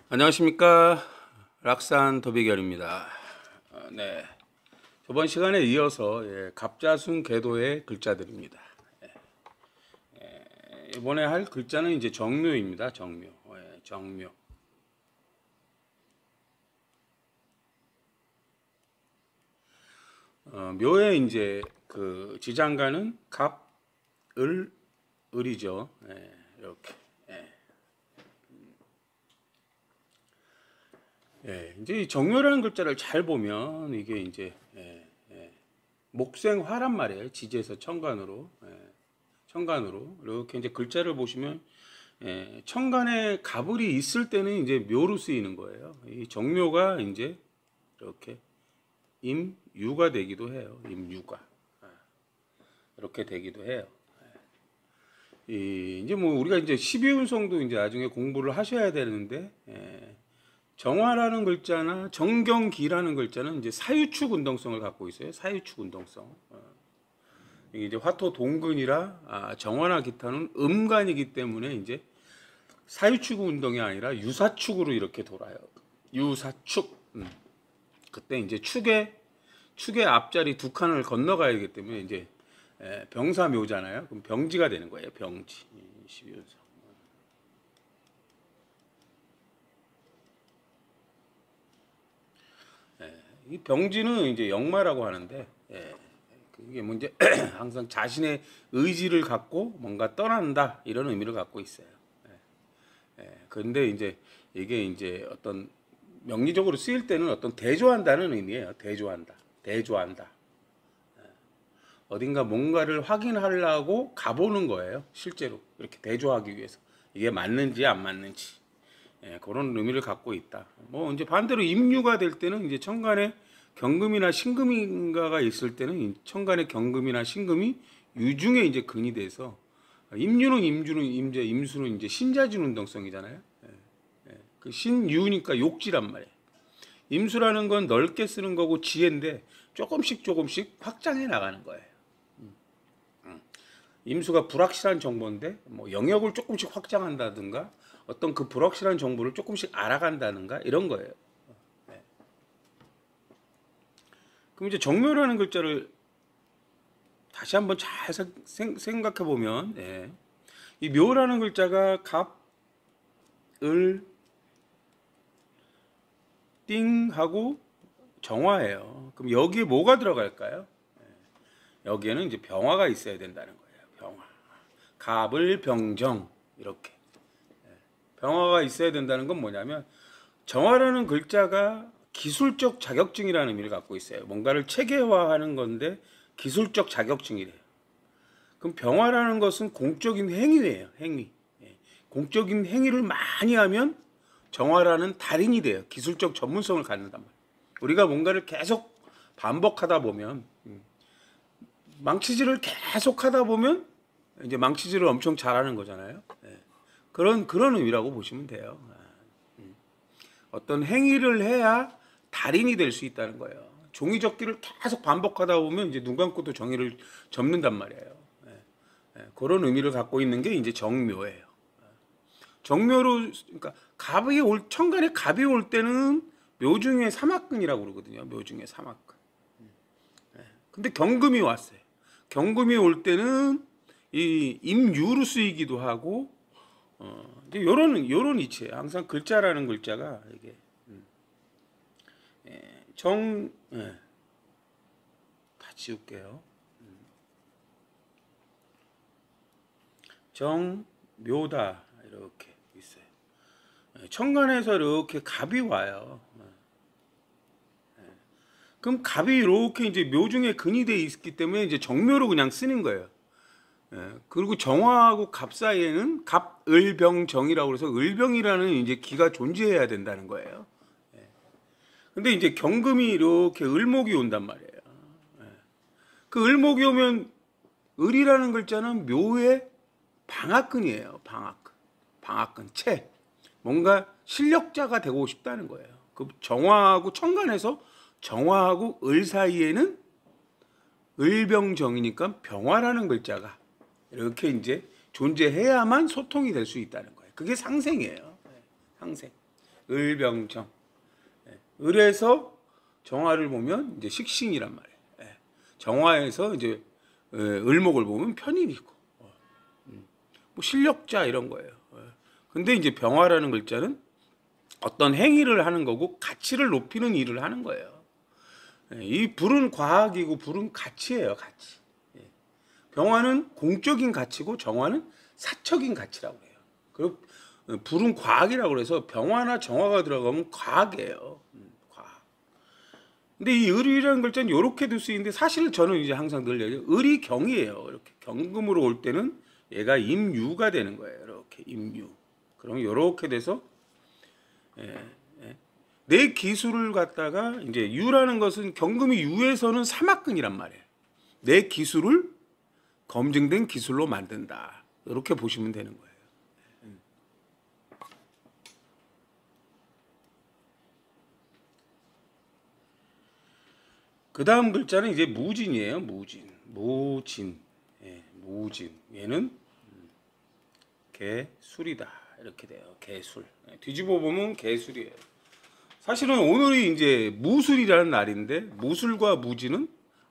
안녕하십니까. 락산 도비결입니다. 네, 저번 시간에 이어서 갑자순 궤도의 글자들입니다. 이번에 할 글자는 이제 정묘입니다. 정묘. 정묘. 묘에 이제 그 지장가는 갑, 을, 을이죠. 이렇게. 이제 이 정묘라는 글자를 잘 보면 이게 이제 목생화란 말이에요. 지지에서 천간으로. 천간으로 이렇게 이제 글자를 보시면 천간에 갑을이 있을 때는 이제 묘로 쓰이는 거예요. 이 정묘가 이제 이렇게 임유가 되기도 해요. 임유가 이렇게 되기도 해요. 이제 뭐 우리가 이제 12운성도 이제 나중에 공부를 하셔야 되는데 정화라는 글자나 정경기라는 글자는 이제 사유축 운동성을 갖고 있어요. 사유축 운동성. 이게 이제 화토 동근이라 정화나 기타는 음간이기 때문에 이제 사유축 운동이 아니라 유사축으로 이렇게 돌아요. 유사축. 그때 이제 축의 앞자리 두 칸을 건너가야 하기 때문에 이제 병사묘잖아요. 그럼 병지가 되는 거예요. 병지. 12운성. 이 병지는 이제 역마라고 하는데 이게 문제 항상 자신의 의지를 갖고 뭔가 떠난다 이런 의미를 갖고 있어요. 그런데 이제 이게 이제 어떤 명리적으로 쓰일 때는 어떤 대조한다는 의미예요. 대조한다. 어딘가 뭔가를 확인하려고 가보는 거예요. 실제로 이렇게 대조하기 위해서 이게 맞는지 안 맞는지 그런 의미를 갖고 있다. 뭐 이제 반대로 임유가 될 때는 이제 천간에 경금이나 신금인가가 있을 때는 천간에 경금이나 신금이 유중에 이제 근이 돼서 임유는 임수는 이제 신자진 운동성이잖아요. 그 신유니까 욕지란 말이에요. 임수라는 건 넓게 쓰는 거고 지혜인데 조금씩 확장해 나가는 거예요. 임수가 불확실한 정보인데 뭐 영역을 조금씩 확장한다든가 어떤 그 불확실한 정보를 조금씩 알아간다든가 이런 거예요. 그럼 이제 정묘라는 글자를 다시 한번 잘 생각해 보면 이 묘라는 글자가 갑, 을, 띵하고 정화예요. 그럼 여기에 뭐가 들어갈까요? 여기에는 이제 병화가 있어야 된다는 거예요. 병화. 갑을 병정 이렇게. 병화가 있어야 된다는 건 뭐냐면 정화라는 글자가 기술적 자격증이라는 의미를 갖고 있어요. 뭔가를 체계화하는 건데 기술적 자격증이래요. 그럼 병화라는 것은 공적인 행위예요. 행위. 공적인 행위를 많이 하면 정화라는 달인이 돼요. 기술적 전문성을 갖는단 말이에요. 우리가 뭔가를 계속 반복하다 보면 망치질을 계속 하다 보면 이제 망치질을 엄청 잘하는 거잖아요. 그런 의미라고 보시면 돼요. 어떤 행위를 해야 달인이 될 수 있다는 거예요. 종이접기를 계속 반복하다 보면 이제 눈 감고도 종이를 접는단 말이에요. 그런 의미를 갖고 있는 게 이제 정묘예요. 정묘로 그러니까 천간에 갑이 올 때는 묘중의 삼합근이라고 그러거든요. 묘중의 삼합근. 근데 경금이 왔어요. 경금이 올 때는 이 임유로 쓰이기도 하고 이제 요런 이치예요. 항상 글자라는 글자가 이게 다 지울게요. 정묘다 이렇게 있어요. 천간에서 이렇게 갑이 와요. 그럼 갑이 이렇게 이제 묘중에 근이 돼 있기 때문에 이제 정묘로 그냥 쓰는 거예요. 그리고 정화하고 갑 사이에는 갑을병정이라고 해서 을병이라는 이제 기가 존재해야 된다는 거예요. 근데 이제 경금이 이렇게 을목이 온단 말이에요. 그 을목이 오면 을이라는 글자는 묘의 방앗근이에요. 방앗근 채. 뭔가 실력자가 되고 싶다는 거예요. 그 정화하고 천간에서 정화하고 을 사이에는 을병정이니까 병화라는 글자가 이렇게 이제 존재해야만 소통이 될 수 있다는 거예요. 그게 상생이에요. 상생. 을병정. 을에서 정화를 보면 이제 식신이란 말이에요. 정화에서 이제 을목을 보면 편인이고, 뭐 실력자 이런 거예요. 근데 이제 병화라는 글자는 어떤 행위를 하는 거고 가치를 높이는 일을 하는 거예요. 이 불은 과학이고 불은 가치예요, 가치. 병화는 공적인 가치고 정화는 사적인 가치라고 해요. 그리고 불은 과학이라고 그래서 병화나 정화가 들어가면 과학이에요. 과학. 근데 이 을이라는 글자는 이렇게도 쓰이는데 사실 저는 이제 항상 늘 얘기해요. 을이 경이에요. 이렇게 경금으로 올 때는 얘가 임유가 되는 거예요. 이렇게 임유. 그러면 이렇게 돼서 내 기술을 갖다가 이제 유라는 것은 경금이 유에서는 삼합근이란 말이에요. 내 기술을 검증된 기술로 만든다. 이렇게 보시면 되는 거예요. 그 다음 글자는 이제 무진이에요. 무진. 무진. 무진. 얘는 개술이다. 이렇게 돼요. 개술. 뒤집어 보면 개술이에요. 사실은 오늘이 이제 무술이라는 날인데 무술과 무진은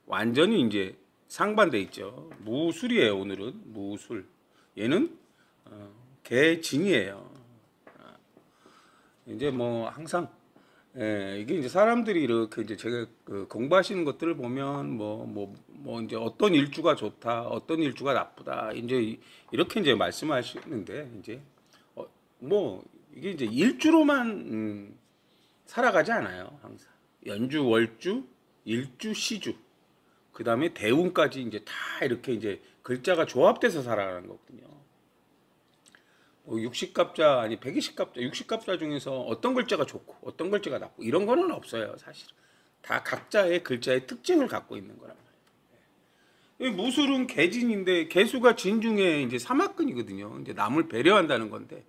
완전히 이제 상반돼 있죠. 무술이에요. 오늘은 무술. 얘는 개진이에요. 이제 뭐 항상 이게 이제 사람들이 이렇게 이제 제가 공부하시는 것들을 보면 뭐 이제 어떤 일주가 좋다, 어떤 일주가 나쁘다, 이제 이렇게 이제 말씀하시는데 이제 뭐 이게 이제 일주로만 살아가지 않아요. 항상 연주, 월주, 일주, 시주, 그 다음에 대운까지 이제 다 이렇게 이제 글자가 조합돼서 살아가는 거거든요. 60갑자 아니 120갑자 60갑자 중에서 어떤 글자가 좋고 어떤 글자가 나쁘고 이런 거는 없어요. 사실 다 각자의 글자의 특징을 갖고 있는 거란 말이에요. 무술은 개진인데 개수가 진 중에 이제 삼합근이거든요. 이제 남을 배려한다는 건데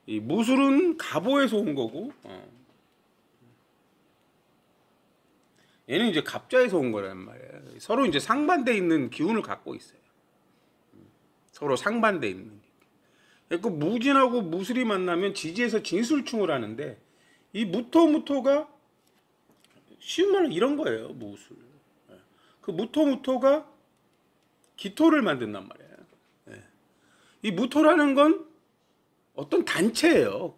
이 무술은 갑오에서 온 거고 얘는 이제 갑자에서 온 거란 말이에요. 서로 이제 상반돼 있는 기운을 갖고 있어요. 서로 상반돼 있는. 그 무진하고 무술이 만나면 지지에서 진술충을 하는데 이 무토가 쉬운 말로 이런 거예요. 무술. 그 무토가 기토를 만든단 말이에요. 이 무토라는 건 어떤 단체예요.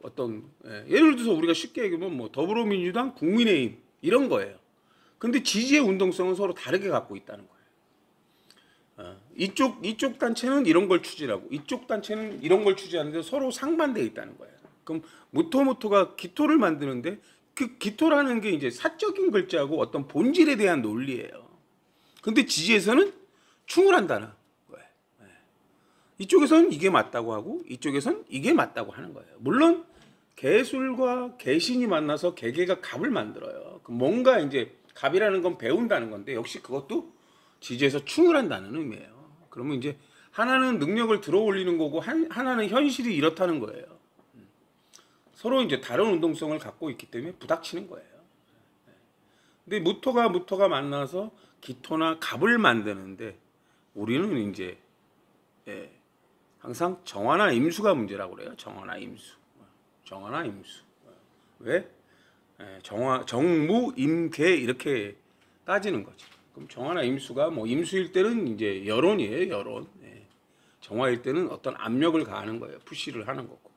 예를 들어서 우리가 쉽게 얘기하면 뭐 더불어민주당, 국민의힘 이런 거예요. 근데 지지의 운동성은 서로 다르게 갖고 있다는 거예요. 이쪽 단체는 이런 걸 추진하고 이쪽 단체는 이런 걸 추진하는데 서로 상반되어 있다는 거예요. 그럼 무토가 기토를 만드는데 그 기토라는 게 이제 사적인 글자고 어떤 본질에 대한 논리예요. 근데 지지에서는 충을 한다는 거예요. 이쪽에서는 이게 맞다고 하고 이쪽에서는 이게 맞다고 하는 거예요. 물론 개술과 개신이 만나서 개개가 갑을 만들어요. 뭔가 이제 갑이라는 건 배운다는 건데 역시 그것도 지지에서 충을 한다는 의미예요. 그러면 이제 하나는 능력을 들어 올리는 거고 하나는 현실이 이렇다는 거예요. 서로 이제 다른 운동성을 갖고 있기 때문에 부닥치는 거예요. 근데 무토가 만나서 기토나 갑을 만드는데 우리는 이제 항상 정화나 임수가 문제라고 그래요. 정화나 임수. 왜? 정무, 임계 이렇게 따지는 거죠. 그럼 정화나 임수가 뭐 임수일 때는 이제 여론이에요. 여론. 정화일 때는 어떤 압력을 가하는 거예요. 푸시를 하는 거고.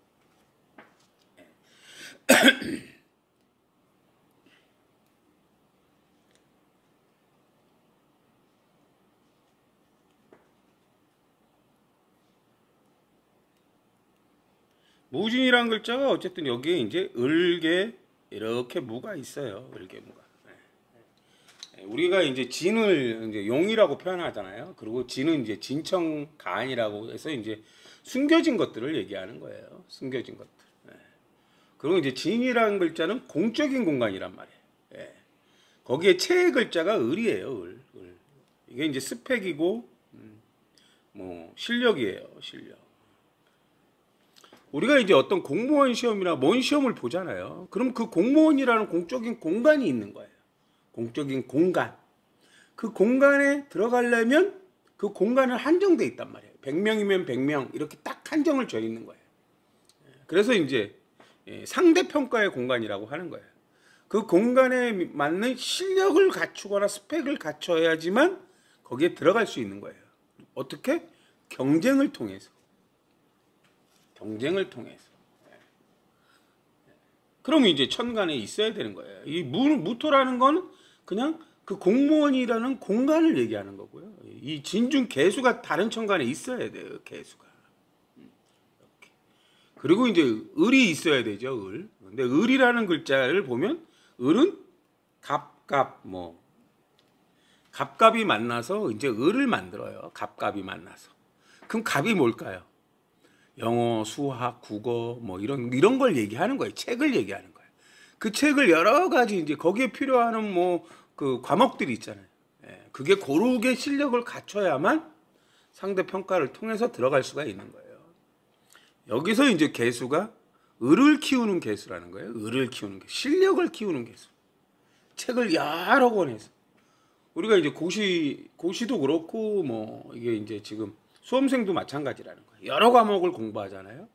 무진이란 글자가 어쨌든 여기에 이제 을개 이렇게 무가 있어요. 을개무가. 우리가 이제 진을 이제 용이라고 표현하잖아요. 그리고 진은 이제 진청 가안이라고 해서 이제 숨겨진 것들을 얘기하는 거예요. 숨겨진 것들. 그리고 이제 진이라는 글자는 공적인 공간이란 말이에요. 거기에 채의 글자가 을이에요. 을. 이게 이제 스펙이고 뭐 실력이에요. 실력. 우리가 이제 어떤 공무원 시험이나 뭔 시험을 보잖아요. 그럼 그 공무원이라는 공적인 공간이 있는 거예요. 공적인 공간. 그 공간에 들어가려면 그 공간은 한정돼 있단 말이에요. 100명이면 100명 이렇게 딱 한정을 져 있는 거예요. 그래서 이제 상대평가의 공간이라고 하는 거예요. 그 공간에 맞는 실력을 갖추거나 스펙을 갖춰야지만 거기에 들어갈 수 있는 거예요. 어떻게? 경쟁을 통해서. 경쟁을 통해서. 그러면 이제 천간에 있어야 되는 거예요. 이 무토라는 거는 그냥 그 공무원이라는 공간을 얘기하는 거고요. 이 진중 개수가 다른 천간에 있어야 돼요. 개수가. 이렇게. 그리고 이제 을이 있어야 되죠. 을. 근데 을이라는 글자를 보면 을은 갑갑 뭐 갑갑이 만나서 이제 을을 만들어요. 갑갑이 만나서. 그럼 갑이 뭘까요? 영어, 수학, 국어 뭐 이런 걸 얘기하는 거예요. 책을 얘기하는 거예요. 그 책을 여러 가지 이제 거기에 필요한 뭐 그 과목들이 있잖아요. 그게 고르게 실력을 갖춰야만 상대 평가를 통해서 들어갈 수가 있는 거예요. 여기서 이제 개수가 을을 키우는 개수라는 거예요. 을을 키우는 개수, 실력을 키우는 개수. 책을 여러 권 해서 우리가 이제 고시도 그렇고 뭐 이게 이제 지금 수험생도 마찬가지라는 거예요. 여러 과목을 공부하잖아요.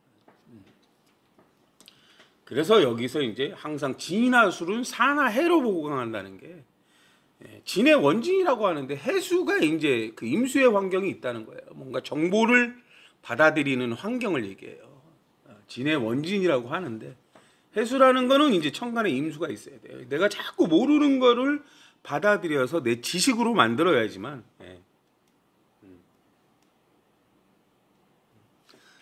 그래서 여기서 이제 항상 진이나 술은 사나 해로 보고 강한다는 게 진의 원진이라고 하는데 해수가 이제 그 임수의 환경이 있다는 거예요. 뭔가 정보를 받아들이는 환경을 얘기해요. 진의 원진이라고 하는데 해수라는 거는 이제 천간에 임수가 있어야 돼요. 내가 자꾸 모르는 거를 받아들여서 내 지식으로 만들어야지만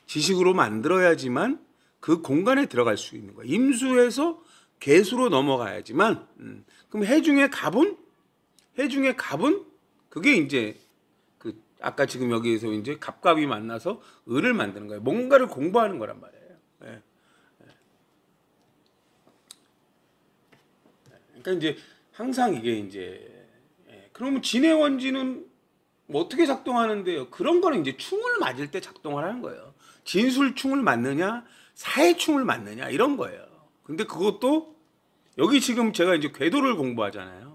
지식으로 만들어야지만 그 공간에 들어갈 수 있는 거야. 임수에서 개수로 넘어가야지만. 그럼 해중의 갑은 그게 이제 그 아까 지금 여기에서 이제 갑갑이 만나서 을을 만드는 거예요. 뭔가를 공부하는 거란 말이에요. 그러니까 이제 항상 이게 이제 그러면 진의 원진은 뭐 어떻게 작동하는데요? 그런 거는 이제 충을 맞을 때 작동을 하는 거예요. 진술충을 맞느냐, 사해충을 맞느냐 이런 거예요. 근데 그것도 여기 지금 제가 이제 궤도를 공부하잖아요.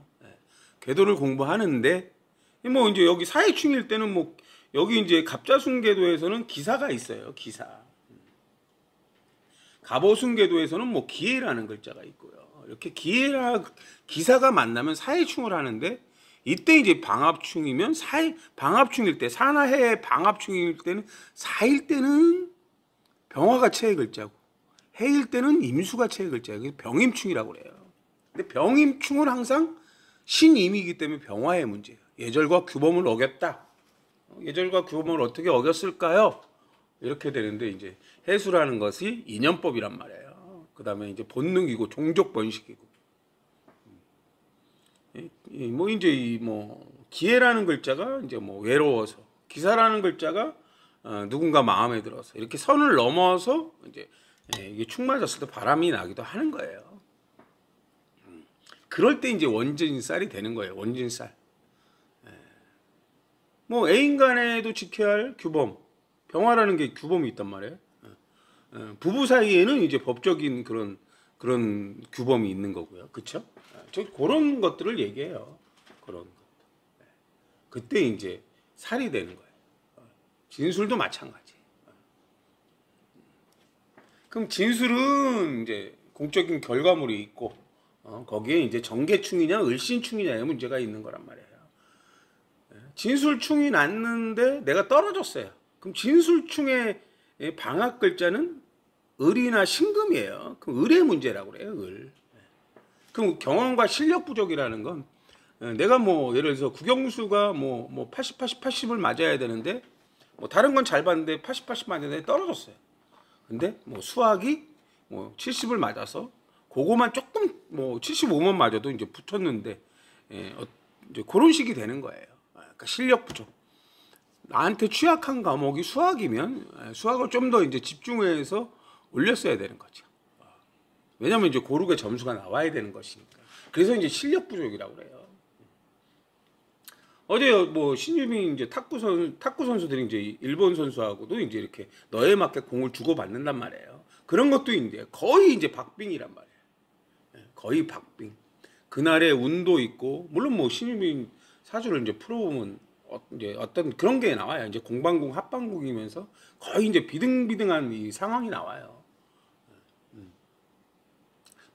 궤도를 공부하는데 뭐 이제 여기 사해충일 때는 뭐 여기 이제 갑자순궤도에서는 기사가 있어요. 기사. 갑오순궤도에서는 뭐 기해라는 글자가 있고요. 이렇게 기사가 만나면 사해충을 하는데 이때 이제 방합충이면 방합충일 때 사나해의 방합충일 때는 사일 때는 병화가 체의 글자고 해일 때는 임수가 체의 글자고 병임충이라고 그래요. 근데 병임충은 항상 신임이기 때문에 병화의 문제예요. 예절과 규범을 어겼다. 예절과 규범을 어떻게 어겼을까요? 이렇게 되는데 이제 해수라는 것이 인연법이란 말이에요. 그다음에 이제 본능이고 종족 번식이고 뭐 이제 이 뭐 기해라는 글자가 이제 뭐 외로워서 기사라는 글자가 누군가 마음에 들어서 이렇게 선을 넘어서 이제 이게 축 맞았을 때 바람이 나기도 하는 거예요. 그럴 때 이제 원진살이 되는 거예요. 원진살. 뭐 애인 간에도 지켜야 할 규범, 병화라는 게 규범이 있단 말이에요. 부부 사이에는 이제 법적인 그런 규범이 있는 거고요. 그렇죠? 저 그런 것들을 얘기해요. 그런 것. 그때 이제 살이 되는 거예요. 진술도 마찬가지. 그럼 진술은 이제 공적인 결과물이 있고 거기에 이제 정계충이냐 을신충이냐의 문제가 있는 거란 말이에요. 진술충이 났는데 내가 떨어졌어요. 그럼 진술충의 방학 글자는 을이나 신금이에요. 그럼 을의 문제라고 그래요. 을. 그럼 경험과 실력 부족이라는 건 내가 뭐 예를 들어서 국영수가 뭐 80, 80, 80을 맞아야 되는데 뭐 다른 건 잘 봤는데 80, 80 맞았는데 떨어졌어요. 근데 뭐 수학이 뭐 70을 맞아서 그거만 조금 뭐 75만 맞아도 이제 붙었는데 이제 그런 식이 되는 거예요. 그러니까 실력 부족. 나한테 취약한 과목이 수학이면 수학을 좀 더 이제 집중해서 올렸어야 되는 거죠. 왜냐면 이제 고르게 점수가 나와야 되는 것이니까. 그래서 이제 실력 부족이라고 그래요. 어제 뭐 신유빈 이제 탁구 선수들이 이제 일본 선수하고도 이제 이렇게 너에 맞게 공을 주고 받는단 말이에요. 그런 것도 이제 거의 이제 박빙이란 말이에요. 거의 박빙. 그날의 운도 있고 물론 뭐 신유빈 사주를 이제 풀어보면 이제 어떤 그런 게 나와요. 이제 공방공 합방공이면서 거의 이제 비등비등한 이 상황이 나와요.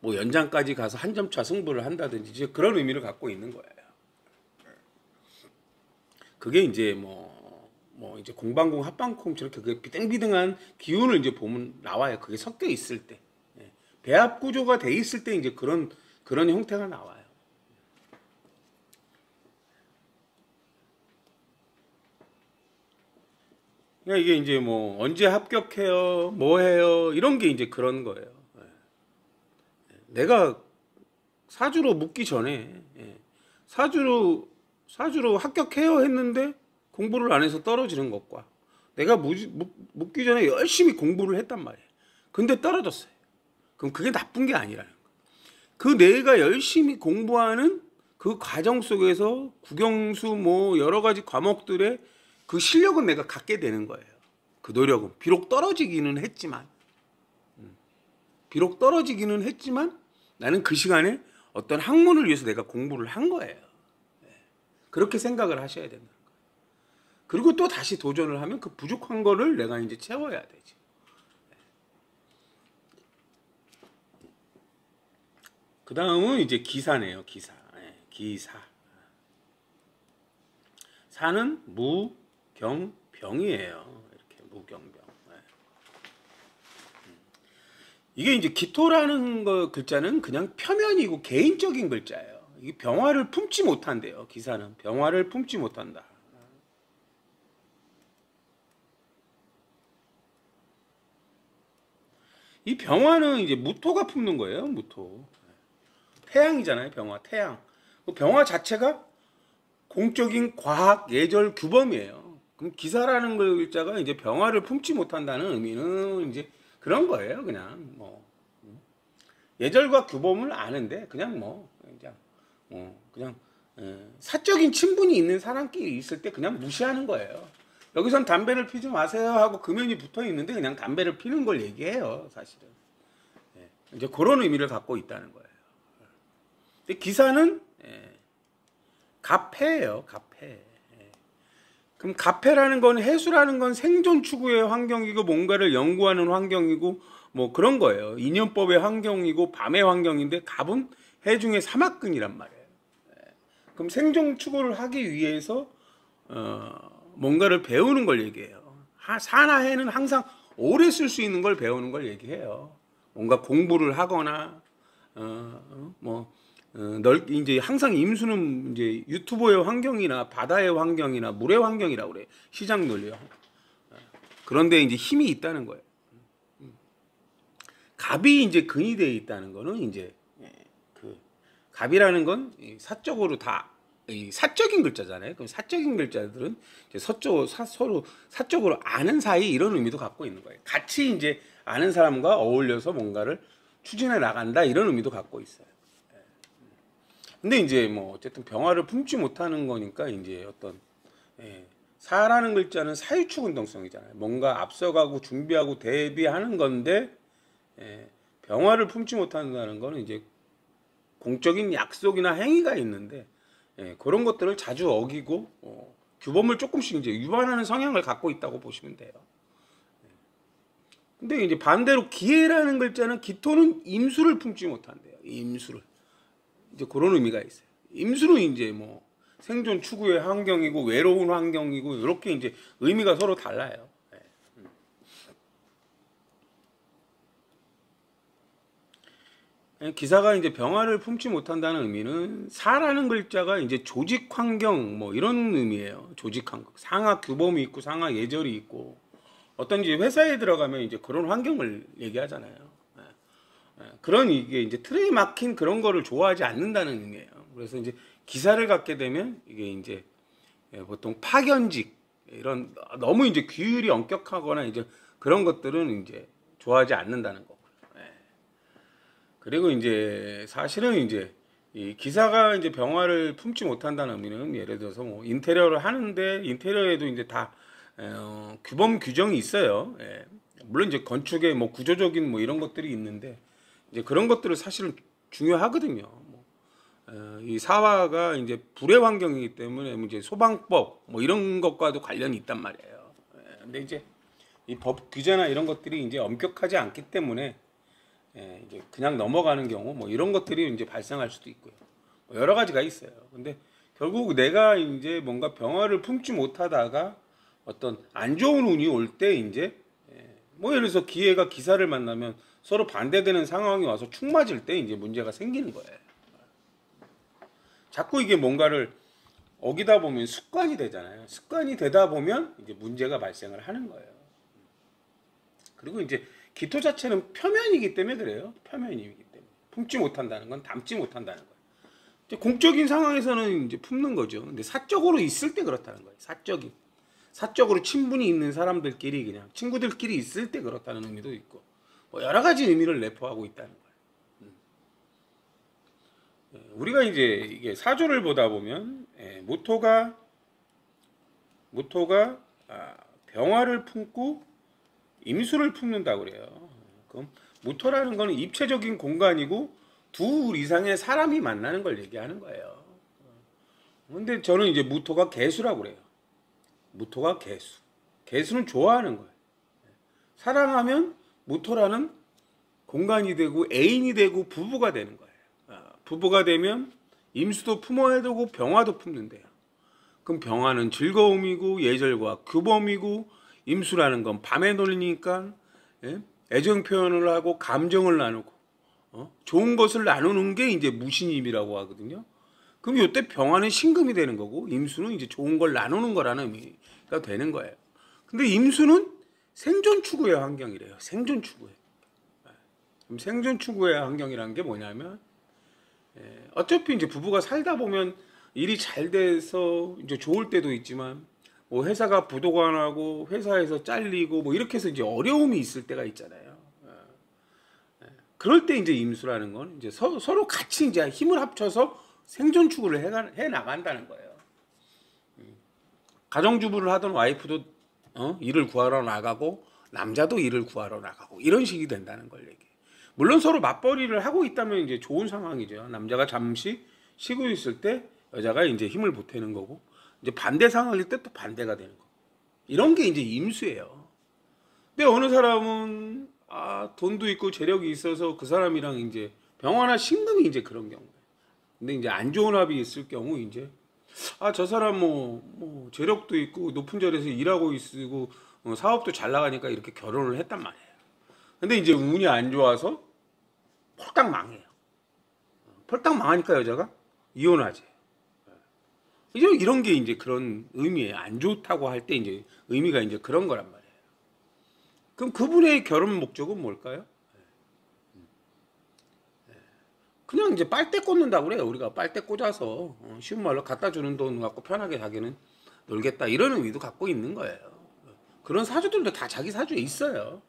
뭐 연장까지 가서 한 점 차 승부를 한다든지 이제 그런 의미를 갖고 있는 거예요. 그게 이제 뭐 이제 공방공 합방공처럼 그게 비등비등한 기운을 이제 보면 나와요. 그게 섞여 있을 때, 배합 구조가 돼 있을 때 이제 그런 형태가 나와요. 그러니까 이게 이제 뭐 언제 합격해요, 뭐 해요 이런 게 이제 그런 거예요. 내가 사주로 묻기 전에 사주로 합격해요 했는데 공부를 안 해서 떨어지는 것과 내가 묻기 전에 열심히 공부를 했단 말이에요. 근데 떨어졌어요. 그럼 그게 나쁜 게 아니라는 거예요. 그 내가 열심히 공부하는 그 과정 속에서 국영수 뭐 여러 가지 과목들의 그 실력은 내가 갖게 되는 거예요. 그 노력은 비록 떨어지기는 했지만 나는 그 시간에 어떤 학문을 위해서 내가 공부를 한 거예요. 그렇게 생각을 하셔야 된다. 그리고 또 다시 도전을 하면 그 부족한 거를 내가 이제 채워야 되죠. 그 다음은 이제 기사네요. 기사. 사는 무경병이에요. 이렇게 무경병. 이게 이제 기토라는 거 글자는 그냥 표면이고 개인적인 글자예요. 이게 병화를 품지 못한대요. 기사는 병화를 품지 못한다. 이 병화는 이제 무토가 품는 거예요. 무토. 태양이잖아요. 병화, 태양. 병화 자체가 공적인 과학, 예절, 규범이에요. 그럼 기사라는 글자가 이제 병화를 품지 못한다는 의미는 이제 그런 거예요. 그냥 뭐 예절과 규범을 아는데 그냥 사적인 친분이 있는 사람끼리 있을 때 그냥 무시하는 거예요. 여기선 담배를 피지 마세요 하고 금연이 붙어 있는데 그냥 담배를 피는 걸 얘기해요. 사실은 이제 그런 의미를 갖고 있다는 거예요. 근데 기사는 가패예요. 가패. 그럼 가패라는 건 해수라는 건 생존 추구의 환경이고 뭔가를 연구하는 환경이고 뭐 그런 거예요. 인연법의 환경이고 밤의 환경인데 갑은 해 중에 사막근이란 말이에요. 그럼 생존 추구를 하기 위해서 뭔가를 배우는 걸 얘기해요. 사나 해는 항상 오래 쓸 수 있는 걸 배우는 걸 얘기해요. 뭔가 공부를 하거나 이제 항상 임수는 이제 유튜버의 환경이나 바다의 환경이나 물의 환경이라고 그래. 시장 논리요. 그런데 이제 힘이 있다는 거예요. 갑이 이제 근이 되어 있다는 거는 이제 그 갑이라는 건 사적으로 다 사적인 글자잖아요. 그럼 사적인 글자들은 이제 서로 사적으로 아는 사이 이런 의미도 갖고 있는 거예요. 같이 이제 아는 사람과 어울려서 뭔가를 추진해 나간다 이런 의미도 갖고 있어요. 근데 이제 뭐 어쨌든 병화를 품지 못하는 거니까 이제 어떤 사라는 글자는 사유축 운동성이잖아요. 뭔가 앞서가고 준비하고 대비하는 건데 병화를 품지 못한다는 거는 이제 공적인 약속이나 행위가 있는데 그런 것들을 자주 어기고 규범을 조금씩 이제 위반하는 성향을 갖고 있다고 보시면 돼요. 근데 이제 반대로 기해라는 글자는 기토는 임수를 품지 못한대요. 임수를. 이제 그런 의미가 있어요. 임수는 이제 뭐 생존 추구의 환경이고 외로운 환경이고 이렇게 이제 의미가 서로 달라요. 기사가 이제 병화를 품지 못한다는 의미는 사라는 글자가 이제 조직 환경 뭐 이런 의미예요. 조직 환경, 상하 규범이 있고 상하 예절이 있고 어떤 이제 회사에 들어가면 이제 그런 환경을 얘기하잖아요. 그런 이게 이제 틀에 막힌 그런 거를 좋아하지 않는다는 의미예요. 그래서 이제 기사를 갖게 되면 이게 이제 보통 파견직 이런 너무 이제 규율이 엄격하거나 이제 그런 것들은 이제 좋아하지 않는다는 거고요. 그리고 이제 사실은 이제 이 기사가 이제 병화를 품지 못한다는 의미는 예를 들어서 뭐 인테리어를 하는데 인테리어에도 이제 다 규범 규정이 있어요. 물론 이제 건축에 뭐 구조적인 뭐 이런 것들이 있는데 이제 그런 것들을 사실은 중요하거든요. 이 사화가 이제 불의 환경이기 때문에 이제 소방법 뭐 이런 것과도 관련이 있단 말이에요. 근데 이제 이 법 규제나 이런 것들이 이제 엄격하지 않기 때문에 예, 이제 그냥 넘어가는 경우 뭐 이런 것들이 이제 발생할 수도 있고요. 뭐 여러 가지가 있어요. 근데 결국 내가 이제 뭔가 병화를 품지 못하다가 어떤 안 좋은 운이 올 때 이제 뭐 예를 들어서 기회가 기사를 만나면 서로 반대되는 상황이 와서 축 맞을 때 이제 문제가 생기는 거예요. 자꾸 이게 뭔가를 어기다 보면 습관이 되잖아요. 습관이 되다 보면 이제 문제가 발생을 하는 거예요. 그리고 이제 기토 자체는 표면이기 때문에 그래요. 표면이기 때문에 품지 못한다는 건 담지 못한다는 거예요. 이제 공적인 상황에서는 이제 품는 거죠. 근데 사적으로 있을 때 그렇다는 거예요. 사적으로 친분이 있는 사람들끼리 그냥 친구들끼리 있을 때 그렇다는 의미도 있고 뭐 여러 가지 의미를 내포하고 있다는 거예요. 우리가 이제 이게 사조를 보다 보면 모토가 병화를 품고 임수를 품는다고 그래요. 그럼 모토라는 거는 입체적인 공간이고 둘 이상의 사람이 만나는 걸 얘기하는 거예요. 근데 저는 이제 무토가 개수라고 그래요. 무토가 개수. 개수는 좋아하는 거예요. 사랑하면 무토라는 공간이 되고 애인이 되고 부부가 되는 거예요. 부부가 되면 임수도 품어야 되고 병화도 품는데요. 그럼 병화는 즐거움이고 예절과 규범이고 임수라는 건 밤에 놀리니까 애정 표현을 하고 감정을 나누고 좋은 것을 나누는 게 이제 무신임이라고 하거든요. 그럼 이때 병화는 신금이 되는 거고 임수는 이제 좋은 걸 나누는 거라는 의미가 되는 거예요. 근데 임수는 생존 추구의 환경이래요. 생존 추구의. 그럼 생존 추구의 환경이라는 게 뭐냐면 어차피 이제 부부가 살다 보면 일이 잘 돼서 이제 좋을 때도 있지만 뭐 회사가 부도가 나고 회사에서 잘리고 뭐 이렇게 해서 이제 어려움이 있을 때가 있잖아요. 그럴 때 이제 임수라는 건 이제 서로 같이 이제 힘을 합쳐서 생존 추구를 해 나간다는 거예요. 가정주부를 하던 와이프도 일을 구하러 나가고 남자도 일을 구하러 나가고 이런 식이 된다는 걸 얘기해요. 물론 서로 맞벌이를 하고 있다면 이제 좋은 상황이죠. 남자가 잠시 쉬고 있을 때 여자가 이제 힘을 보태는 거고 이제 반대 상황일 때 또 반대가 되는 거. 이런 게 이제 임수예요. 근데 어느 사람은 돈도 있고 재력이 있어서 그 사람이랑 이제 병화나 신금이 이제 그런 경우예요. 근데 이제 안 좋은 합이 있을 경우 이제 저 사람 뭐 재력도 있고 높은 자리에서 일하고 있고 사업도 잘 나가니까 이렇게 결혼을 했단 말이에요. 근데 이제 운이 안 좋아서 폴딱 망해요. 폴딱 망하니까 여자가 이혼하지. 이제 이런 게 이제 그런 의미예요. 안 좋다고 할 때 이제 의미가 이제 그런 거란 말이에요. 그럼 그분의 결혼 목적은 뭘까요? 그냥 이제 빨대 꽂는다고 그래요. 우리가 빨대 꽂아서 쉬운 말로 갖다 주는 돈 갖고 편하게 자기는 놀겠다 이런 의미도 갖고 있는 거예요. 그런 사주들도 다 자기 사주에 있어요.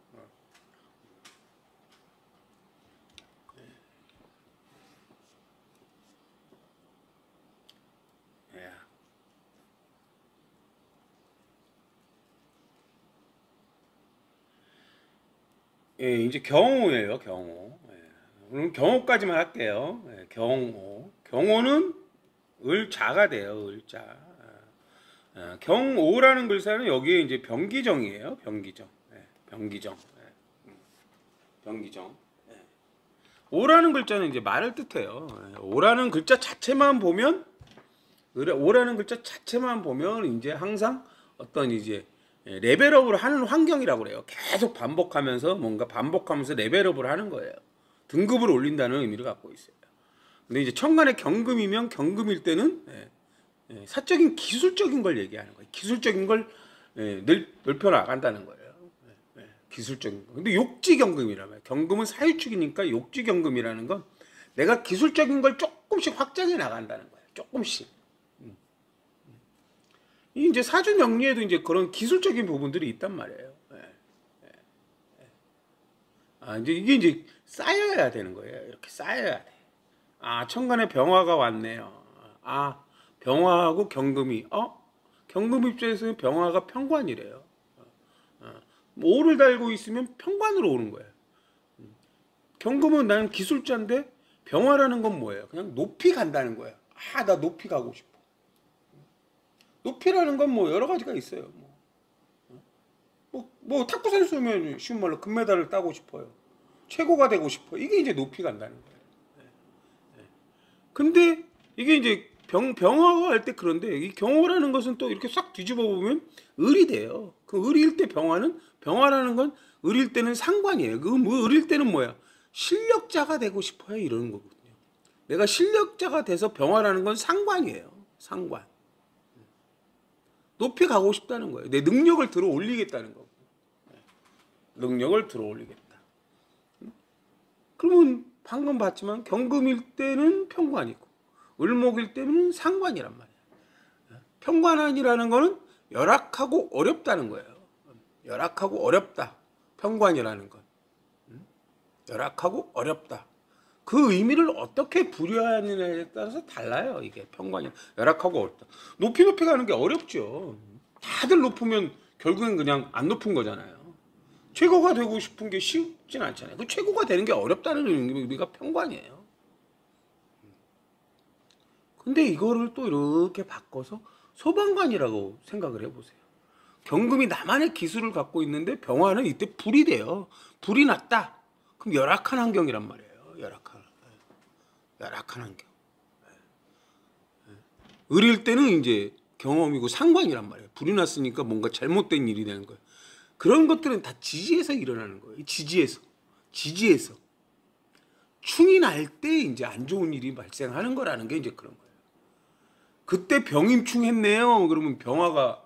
예, 이제 경호예요, 경호. 그럼 경호까지만 할게요. 경호. 경호는 을자가 돼요, 을자. 경오라는 글자는 여기에 이제 병기정이에요, 병기정. 병기정. 병기정. 오라는 글자는 이제 말을 뜻해요. 오라는 글자 자체만 보면, 오라는 글자 자체만 보면 이제 항상 어떤 이제 레벨업을 하는 환경이라고 그래요. 계속 반복하면서 뭔가 반복하면서 레벨업을 하는 거예요. 등급을 올린다는 의미를 갖고 있어요. 근데 이제 천간에 경금이면 경금일 때는 사적인 기술적인 걸 얘기하는 거예요. 기술적인 걸 넓혀 나간다는 거예요. 기술적인 거. 근데 욕지경금이라면 경금은 사유축이니까 욕지경금이라는 건 내가 기술적인 걸 조금씩 확장해 나간다는 거예요. 조금씩. 이제 사주 명리에도 이제 그런 기술적인 부분들이 있단 말이에요. 이제 이게 이제 쌓여야 되는 거예요. 이렇게 쌓여야 돼. 천간에 병화가 왔네요. 병화하고 경금이 경금 입장에서는 병화가 평관이래요. 오를 달고 있으면 평관으로 오는 거예요. 경금은 나는 기술자인데 병화라는 건 뭐예요? 그냥 높이 간다는 거예요. 나 높이 가고 싶어. 높이라는 건 뭐 여러 가지가 있어요. 뭐 탁구 선수면 쉬운 말로 금메달을 따고 싶어요. 최고가 되고 싶어. 이게 이제 높이 간다는 거예요. 근데 이게 이제 병화가 할 때 그런데 이 경호라는 것은 또 이렇게 싹 뒤집어 보면 을이 돼요. 그 을일 때 병화라는 건 을일 때는 상관이에요. 그 뭐 을일 때는 뭐야? 실력자가 되고 싶어요. 이러는 거거든요. 내가 실력자가 돼서 병화라는 건 상관이에요. 상관. 높이 가고 싶다는 거예요. 내 능력을 들어 올리겠다는 거고. 능력을 들어 올리겠다. 그러면 방금 봤지만 경금일 때는 편관이고 을목일 때는 상관이란 말이야. 편관이라는 거는 열악하고 어렵다는 거예요. 열악하고 어렵다. 편관이라는 건. 열악하고 어렵다. 그 의미를 어떻게 부여하느냐에 따라서 달라요. 이게 편관이 열악하고 어렵다. 높이 가는 게 어렵죠. 다들 높으면 결국엔 그냥 안 높은 거잖아요. 최고가 되고 싶은 게 쉽진 않잖아요. 그 최고가 되는 게 어렵다는 의미가 편관이에요. 근데 이거를 또 이렇게 바꿔서 소방관이라고 생각을 해보세요. 경금이 나만의 기술을 갖고 있는데 병화는 이때 불이 돼요. 불이 났다. 그럼 열악한 환경이란 말이에요. 열악한 환경. 을일 때는 이제 경험이고 상관이란 말이에요. 불이 났으니까 뭔가 잘못된 일이 되는 거예요. 그런 것들은 다 지지에서 일어나는 거예요. 지지에서. 충이 날 때 이제 안 좋은 일이 발생하는 거라는 게 이제 그런 거예요. 그때 병임충했네요. 그러면 병화가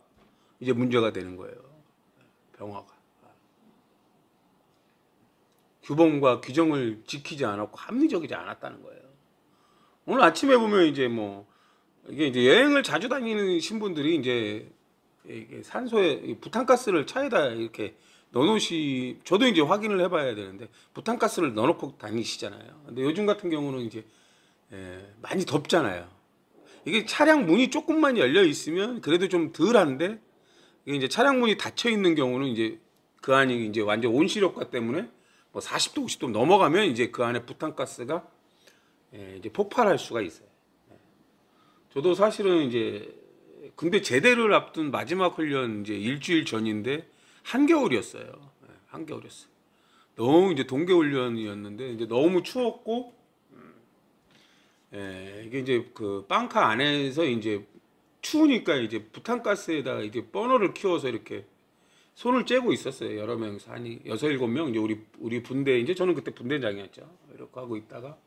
이제 문제가 되는 거예요. 병화가. 규범과 규정을 지키지 않았고 합리적이지 않았다는 거예요. 오늘 아침에 보면 이제 이게 이제 여행을 자주 다니는 신분들이 이제 이게 산소에 부탄가스를 차에다 이렇게 저도 이제 확인을 해봐야 되는데 부탄가스를 넣어놓고 다니시잖아요. 근데 요즘 같은 경우는 이제 많이 덥잖아요. 이게 차량 문이 조금만 열려 있으면 그래도 좀 덜한데 이게 이제 차량 문이 닫혀 있는 경우는 이제 그 안이 이제 완전 온실효과 때문에 40도 50도 넘어가면 이제 그 안에 부탄가스가 이제 폭발할 수가 있어요. 저도 사실은 이제 군대 제대를 앞둔 마지막 훈련 이제 일주일 전인데 한겨울이었어요. 한겨울이었어요. 너무 이제 동계 훈련이었는데 이제 너무 추웠고, 이게 이제 그 빵카 안에서 이제 추우니까 이제 부탄가스에다가 이제 버너를 키워서 이렇게 손을 째고 있었어요. 여러 명이서 한 6-7명 이제 우리 분대 이제 저는 그때 분대장이었죠. 이렇게 하고 있다가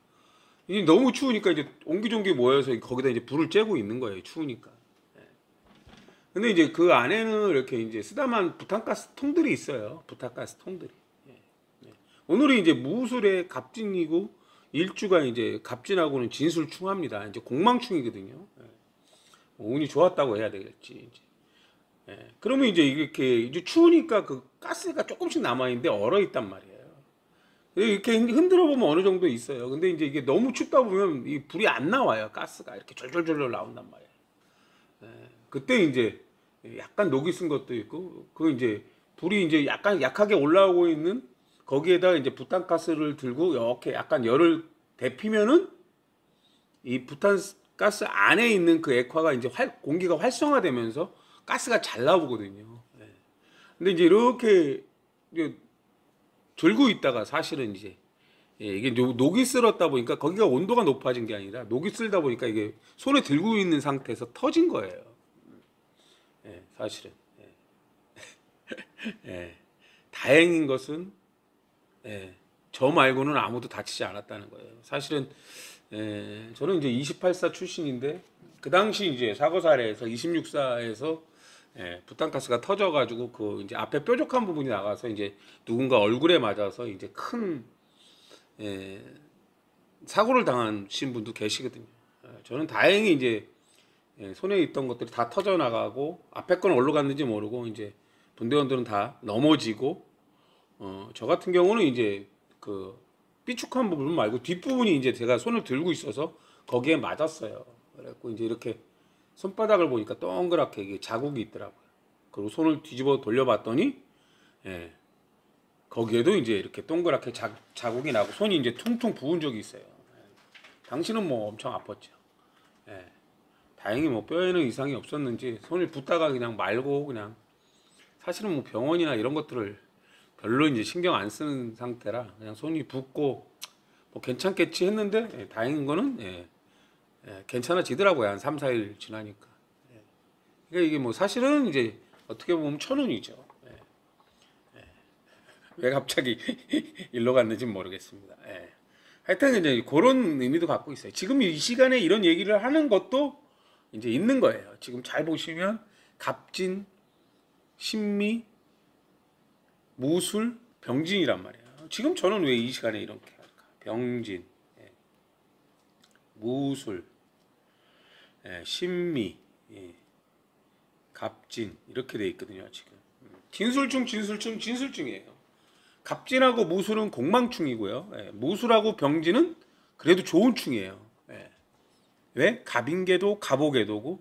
이제 너무 추우니까 이제 옹기종기 모여서 거기다 이제 불을 째고 있는 거예요. 추우니까. 근데 이제 그 안에는 이렇게 이제 쓰다만 부탄가스 통들이 있어요. 부탄가스 통들이. 오늘이 이제 무술의 갑진이고 일주가 이제 갑진하고는 진술충합니다. 이제 공망충이거든요. 운이 좋았다고 해야 되겠지. 이제. 그러면 이제 이렇게 이제 추우니까 그 가스가 조금씩 남아 있는데 얼어 있단 말이에요. 이렇게 흔들어 보면 어느 정도 있어요. 근데 이제 이게 너무 춥다 보면 이 불이 안 나와요. 가스가 이렇게 졸졸졸 나온단 말이에요. 그때 이제 약간 녹이 쓴 것도 있고, 그 이제 불이 이제 약간 약하게 올라오고 있는 거기에다 이제 부탄가스를 들고 이렇게 약간 열을 데피면은 이 부탄가스 안에 있는 그 액화가 이제 공기가 활성화되면서 가스가 잘 나오거든요. 근데 이제 이렇게 이제 들고 있다가 사실은 이제 이게 녹이 쓸었다 보니까 거기가 온도가 높아진 게 아니라 녹이 쓸다 보니까 이게 손에 들고 있는 상태에서 터진 거예요. 사실은. 다행인 것은 저 말고는 아무도 다치지 않았다는 거예요. 사실은 저는 이제 28사 출신인데 그 당시 이제 사고사례에서 26사에서 부탄가스가 터져가지고 그 이제 앞에 뾰족한 부분이 나가서 이제 누군가 얼굴에 맞아서 이제 큰 사고를 당하신 분도 계시거든요. 저는 다행히 이제 손에 있던 것들이 다 터져 나가고 앞에 건 어디로 갔는지 모르고 이제 분대원들은 다 넘어지고 저 같은 경우는 이제 그 삐죽한 부분 말고 뒷부분이 이제 제가 손을 들고 있어서 거기에 맞았어요. 그래갖고 이제 이렇게 손바닥을 보니까 동그랗게 이게 자국이 있더라고요. 그리고 손을 뒤집어 돌려봤더니 거기에도 이제 이렇게 동그랗게 자국이 나고 손이 이제 퉁퉁 부은 적이 있어요. 당신은 엄청 아팠죠. 다행히 뼈에는 이상이 없었는지 손을 붓다가 그냥 말고 그냥 사실은 병원이나 이런 것들을 별로 이제 신경 안 쓰는 상태라 그냥 손이 붓고 뭐 괜찮겠지 했는데 다행인 거는 괜찮아지더라고요. 한 3, 4일 지나니까. 그러니까 이게 뭐 사실은 이제 어떻게 보면 천운이죠. 왜 갑자기 일로 갔는지 모르겠습니다. 하여튼 이제 그런 의미도 갖고 있어요. 지금 이 시간에 이런 얘기를 하는 것도 이제 있는 거예요. 지금 잘 보시면 갑진, 신미, 무술, 병진이란 말이에요. 지금 저는 왜 이 시간에 이렇게 할까? 병진, 무술, 신미, 갑진 이렇게 돼 있거든요. 지금 진술충이에요. 갑진하고 무술은 공망충이고요. 무술하고 병진은 그래도 좋은 충이에요. 왜? 갑인계도 갑오계도고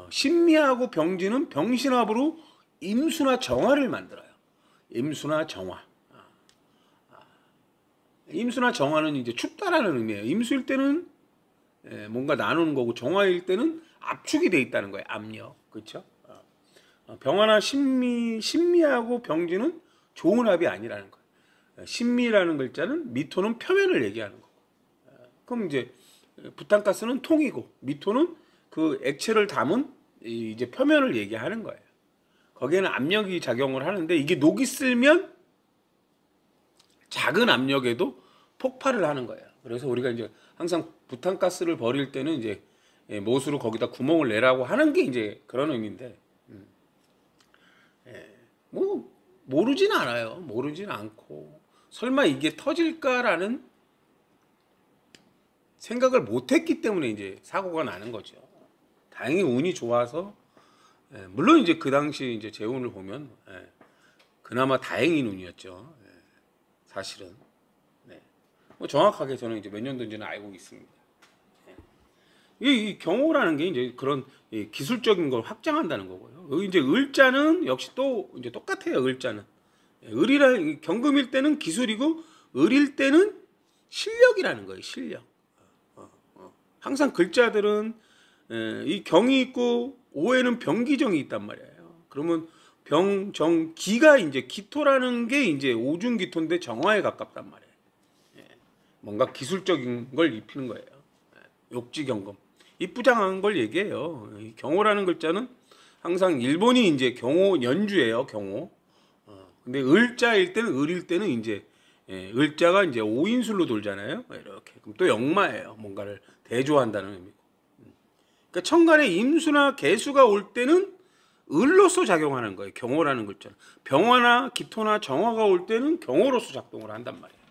신미하고 병진은 병신합으로 임수나 정화를 만들어요. 임수나 정화. 임수나 정화는 이제 춥다라는 의미예요. 임수일 때는 뭔가 나누는 거고 정화일 때는 압축이 돼 있다는 거예요. 압력. 그렇죠? 병화나 신미하고 병진은 좋은 합이 아니라는 거예요. 신미라는 글자는 미토는 표면을 얘기하는 거고. 그럼 이제 부탄가스는 통이고 미토는 그 액체를 담은 이제 표면을 얘기하는 거예요. 거기에는 압력이 작용을 하는데 이게 녹이 쓸면 작은 압력에도 폭발을 하는 거예요. 그래서 우리가 이제 항상 부탄가스를 버릴 때는 이제 못으로 거기다 구멍을 내라고 하는 게 이제 그런 의미인데, 뭐 모르진 않아요. 모르진 않고 설마 이게 터질까라는 생각을 못했기 때문에 이제 사고가 나는 거죠. 다행히 운이 좋아서 물론 이제 그 당시 이제 제 운을 보면 그나마 다행인 운이었죠. 사실은 뭐 정확하게 저는 이제 몇 년도인지는 알고 있습니다. 이 경호라는 게 이제 그런 기술적인 걸 확장한다는 거고요. 여기 이제 을자는 역시 또 이제 똑같아요. 을자는 을이라 경금일 때는 기술이고 을일 때는 실력이라는 거예요. 실력. 항상 글자들은 이 경이 있고 오에는 병기정이 있단 말이에요. 그러면 병정기가 이제 기토라는 게 이제 오중기토인데 정화에 가깝단 말이에요. 뭔가 기술적인 걸 입히는 거예요. 욕지경금. 이쁘장한 걸 얘기해요. 경호라는 글자는 항상 일본이 이제 경호 연주예요. 경호. 근데 을자일 때는 을일 때는 이제 을자가 이제 오인술로 돌잖아요. 이렇게. 그럼 또 역마예요. 뭔가를 대조한다는 의미고. 그러니까 천간에 임수나 개수가 올 때는 을로서 작용하는 거예요. 경호라는 글자는. 병화나 기토나 정화가 올 때는 경호로서 작동을 한단 말이에요.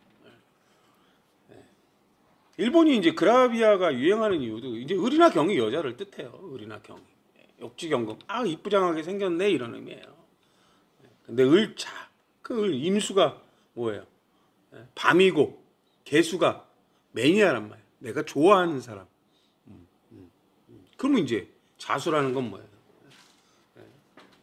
일본이 이제 그라비아가 유행하는 이유도 이제 을이나 경이 여자를 뜻해요. 을이나 경이. 욕지경금. 아, 이쁘장하게 생겼네 이런 의미예요. 근데 을자. 그 을 임수가 뭐예요? 밤이고 개수가 매니아란 말이에요. 내가 좋아하는 사람. 그러면 이제 자수라는 건 뭐예요?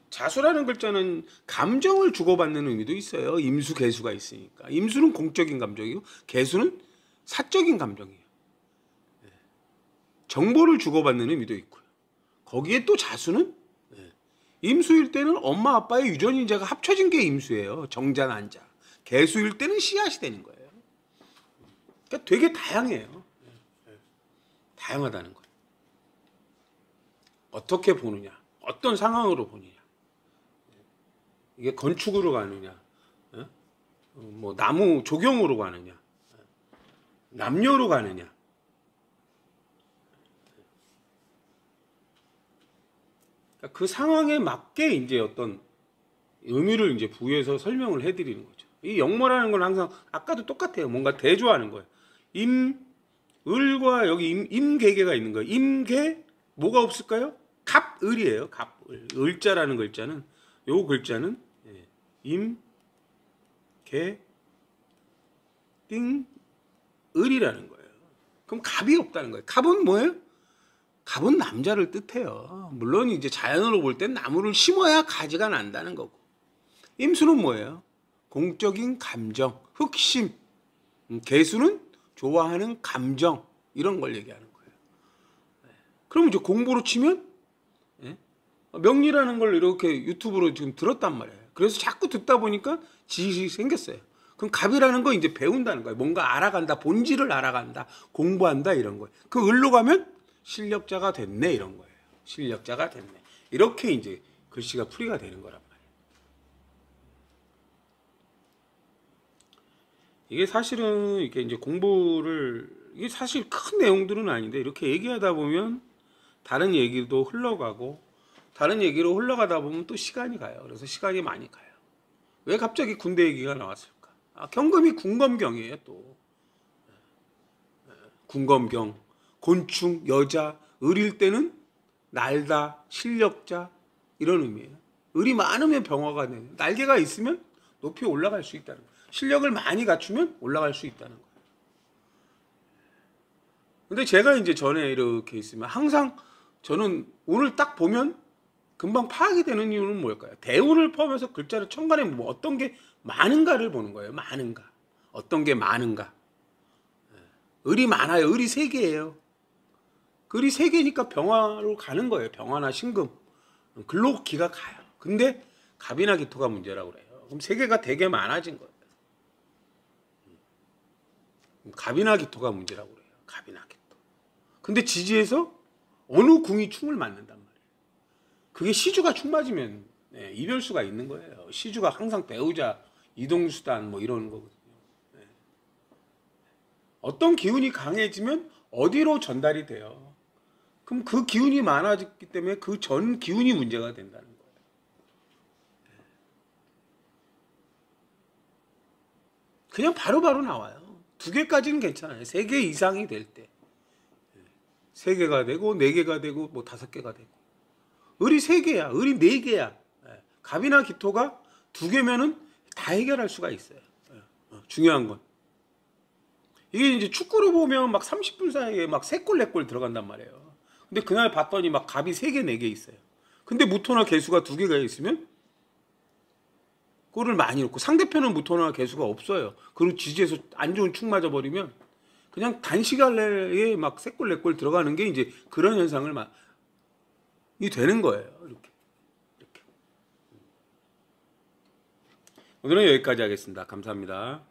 자수라는 글자는 감정을 주고받는 의미도 있어요. 임수, 개수가 있으니까. 임수는 공적인 감정이고 개수는 사적인 감정이에요. 정보를 주고받는 의미도 있고요. 거기에 또 자수는 임수일 때는 엄마 아빠의 유전인자가 합쳐진 게 임수예요. 정자, 난자. 개수일 때는 씨앗이 되는 거예요. 그러니까 되게 다양해요. 다양하다는 거예요. 어떻게 보느냐, 어떤 상황으로 보느냐. 이게 건축으로 가느냐, 뭐 나무 조경으로 가느냐, 남녀로 가느냐. 그 상황에 맞게 이제 어떤 의미를 이제 부여해서 설명을 해드리는 거죠. 이 역모라는 건 항상 아까도 똑같아요. 뭔가 대조하는 거예요. 을과 여기 임계계가 있는 거예요. 임계 뭐가 없을까요? 갑을이에요. 갑을. 을자라는 글자는 요 글자는 임계 띵 을이라는 거예요. 그럼 갑이 없다는 거예요. 갑은 뭐예요? 갑은 남자를 뜻해요. 물론 이제 자연으로 볼 땐 나무를 심어야 가지가 난다는 거고. 임수는 뭐예요? 공적인 감정, 흑심. 개수는 좋아하는 감정, 이런 걸 얘기하는 거예요. 그럼 이제 공부로 치면 명리라는 걸 이렇게 유튜브로 지금 들었단 말이에요. 그래서 자꾸 듣다 보니까 지식이 생겼어요. 그럼 갑이라는 거 이제 배운다는 거예요. 뭔가 알아간다, 본질을 알아간다, 공부한다 이런 거예요. 그 을로 가면 실력자가 됐네 이런 거예요. 실력자가 됐네. 이렇게 이제 글씨가 풀이가 되는 거란 말이에요. 이게 사실은 이렇게 이제 공부를 이게 사실 큰 내용들은 아닌데 이렇게 얘기하다 보면 다른 얘기도 흘러가고 다른 얘기로 흘러가다 보면 또 시간이 가요. 그래서 시간이 많이 가요. 왜 갑자기 군대 얘기가 나왔을까? 경금이 군검경이에요. 또 군검경, 곤충, 여자, 을일 때는 날다, 실력자 이런 의미예요. 을이 많으면 병화가 되는, 날개가 있으면 높이 올라갈 수 있다는 거예요. 실력을 많이 갖추면 올라갈 수 있다는 거예요. 근데 제가 이제 전에 이렇게 있으면 항상 저는 오늘 딱 보면 금방 파악이 되는 이유는 뭘까요? 대운을 포함해서 글자를 천간에 뭐 어떤 게 많은가를 보는 거예요. 많은가. 어떤 게 많은가. 을이 많아요. 을이 3개예요. 을이 3개니까 병화로 가는 거예요. 병화나 신금. 글로 기가 가요. 근데 갑이나 기토가 문제라고 그래요. 그럼 3개가 되게 많아진 거예요. 갑이나 기토가 문제라고 그래요. 갑이나 기토. 근데 지지에서 어느 궁이 충을 맞는단 말이에요. 그게 시주가 충 맞으면 이별수가 있는 거예요. 시주가 항상 배우자, 이동수단 뭐 이런 거거든요. 어떤 기운이 강해지면 어디로 전달이 돼요. 그럼 그 기운이 많아졌기 때문에 그 전 기운이 문제가 된다는 거예요. 그냥 바로바로 나와요. 2개까지는 괜찮아요. 3개 이상이 될 때. 3개가 되고 4개가 되고 뭐 5개가 되고. 을이 3개야. 을이 4개야. 갑이나 기토가 2개면은 다 해결할 수가 있어요. 중요한 건. 이게 이제 축구로 보면 막 30분 사이에 막 3골 4골 들어간단 말이에요. 근데 그날 봤더니 막 갑이 3개 4개 있어요. 근데 무토나 개수가 2개가 있으면 골을 많이 넣고 상대편은 무토나 개수가 없어요. 그리고 지지에서 안 좋은 축 맞아버리면 그냥 단시간 내에 막 3골 4골 들어가는 게 이제 그런 현상을 이 되는 거예요. 이렇게. 오늘은 여기까지 하겠습니다. 감사합니다.